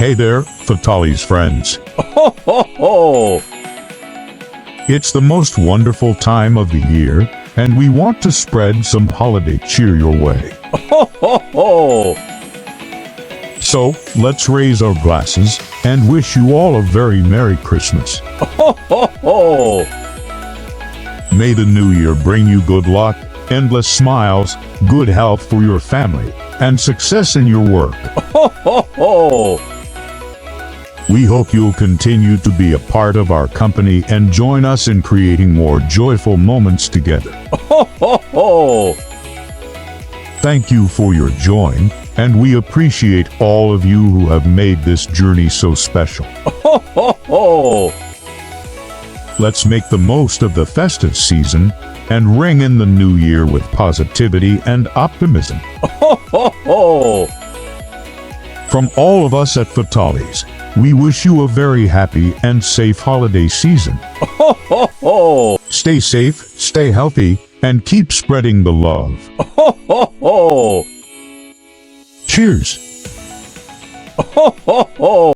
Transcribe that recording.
Hey there, Fatali's friends. Ho, ho, ho! It's the most wonderful time of the year, and we want to spread some holiday cheer your way. Ho, ho, ho! So, let's raise our glasses and wish you all a very Merry Christmas. Ho, ho, ho! May the new year bring you good luck, endless smiles, good health for your family, and success in your work. Ho, ho, ho! We hope you'll continue to be a part of our company and join us in creating more joyful moments together. Ho, ho, ho! Thank you for your join, and we appreciate all of you who have made this journey so special. Ho, ho, ho! Let's make the most of the festive season and ring in the new year with positivity and optimism. Ho, ho, ho! From all of us at Fatali's, we wish you a very happy and safe holiday season. Ho, ho, ho! Stay safe, stay healthy, and keep spreading the love. Ho, ho, ho! Cheers! Ho, ho, ho!